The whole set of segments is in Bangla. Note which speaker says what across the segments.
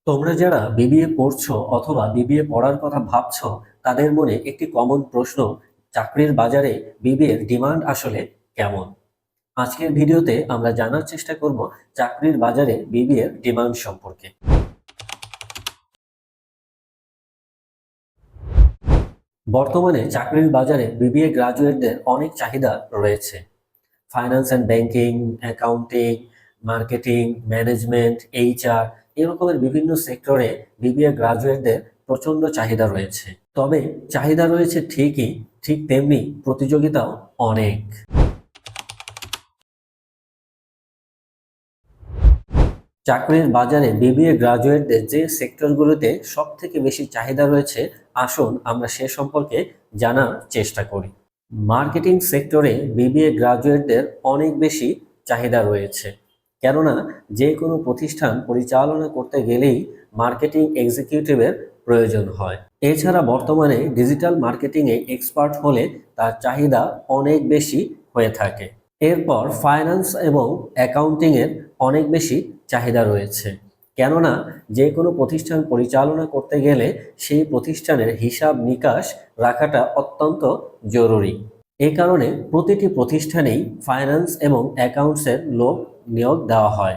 Speaker 1: তোমরা যারা বিবিএ পড়ছো অথবা বিবিএ পড়ার কথা ভাবছো তাদের মনে একটি কমন প্রশ্ন, চাকরির বাজারে বিবিএ এর ডিমান্ড আসলে কেমন? আজকের ভিডিওতে আমরা জানার চেষ্টা করব চাকরির বাজারে বিবিএ এর ডিমান্ড সম্পর্কে। বর্তমানে চাকরির বাজারে বিবিএ গ্রাজুয়েটদের অনেক চাহিদা রয়েছে। Finance and banking, accounting, marketing, management, HR এরকমের বিভিন্ন সেক্টরে বিবিএ গ্রাজুয়েটদের প্রচন্ড চাহিদা রয়েছে। তবে চাহিদা রয়েছে ঠিকই, ঠিক তেমনি প্রতিযোগিতাও অনেক। চাকরির বাজারে বিবিএ গ্রাজুয়েটদের যে সেক্টরগুলোতে সব থেকে বেশি চাহিদা রয়েছে, আসুন আমরা সে সম্পর্কে জানার চেষ্টা করি। মার্কেটিং সেক্টরে বিবিএ গ্রাজুয়েটদের অনেক বেশি চাহিদা রয়েছে, কেননা যে কোনো প্রতিষ্ঠান পরিচালনা করতে গেলেই মার্কেটিং এক্সিকিউটিভের প্রয়োজন হয়। এছাড়া বর্তমানে ডিজিটাল মার্কেটিংয়ে এক্সপার্ট হলে তার চাহিদা অনেক বেশি হয়ে থাকে। এরপর ফাইন্যান্স এবং অ্যাকাউন্টিংয়ের অনেক বেশি চাহিদা রয়েছে, কেননা যে কোনো প্রতিষ্ঠান পরিচালনা করতে গেলে সেই প্রতিষ্ঠানের হিসাব নিকাশ রাখাটা অত্যন্ত জরুরি। এই কারণে প্রতিটি প্রতিষ্ঠানেই ফাইন্যান্স এবং অ্যাকাউন্টসের লোক নিয়োগ দেওয়া হয়।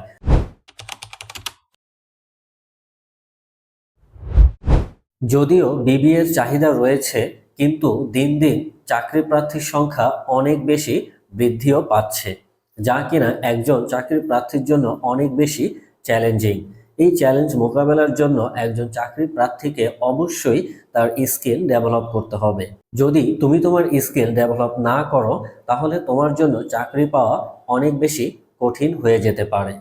Speaker 1: যদিও বিবিএর চাহিদা রয়েছে, কিন্তু দিন দিন চাকরি প্রার্থীর সংখ্যা অনেক বেশি বৃদ্ধিও পাচ্ছে, যা কিনা একজন চাকরি প্রার্থীর জন্য অনেক বেশি চ্যালেঞ্জিং। এই চ্যালেঞ্জ মোকাবেলার জন্য একজন চাকরি প্রার্থীকে অবশ্যই তার স্কিল ডেভেলপ করতে হবে। যদি তুমি তোমার স্কিল ডেভেলপ না করো, তাহলে তোমার জন্য চাকরি পাওয়া অনেক বেশি কঠিন হয়ে যেতে পারে।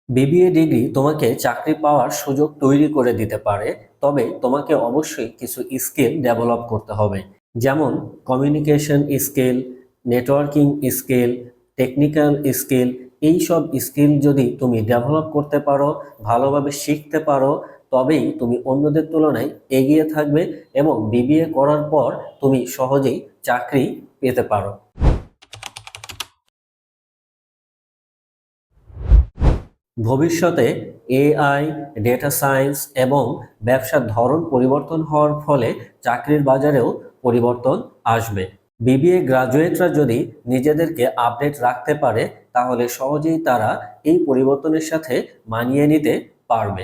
Speaker 1: বিবিএ ডিগ্রি তোমাকে চাকরি পাওয়ার সুযোগ তৈরি করে দিতে পারে, তবে তোমাকে অবশ্যই কিছু স্কিল ডেভেলপ করতে হবে, যেমন communication skill, networking skill, technical skill. এই সব স্কিল যদি তুমি ডেভেলপ করতে পারো, ভালোভাবে শিখতে পারো, তবেই তুমি অন্যদের তুলনায় এগিয়ে থাকবে এবং বিবিএ করার পর তুমি সহজেই চাকরি পেতে পারো। ভবিষ্যতে এআই, ডেটা সায়েন্স এবং ব্যবসার ধরন পরিবর্তন হওয়ার ফলে চাকরির বাজারেও পরিবর্তন আসবে। বিবিএ গ্রাজুয়েটরা যদি নিজেদেরকে আপডেট রাখতে পারে, তাহলে সহজেই তারা এই পরিবর্তনের সাথে মানিয়ে নিতে পারবে।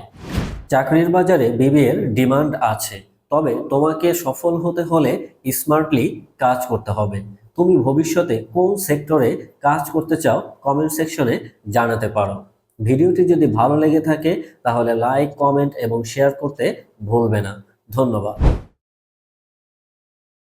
Speaker 1: চাকরির বাজারে বিবিএর ডিমান্ড আছে, তবে তোমাকে সফল হতে হলে স্মার্টলি কাজ করতে হবে। তুমি ভবিষ্যতে কোন সেক্টরে কাজ করতে চাও কমেন্ট সেকশনে জানাতে পারো। ভিডিওটি যদি ভালো লেগে থাকে তাহলে লাইক, কমেন্ট এবং শেয়ার করতে ভুলবে না। ধন্যবাদ।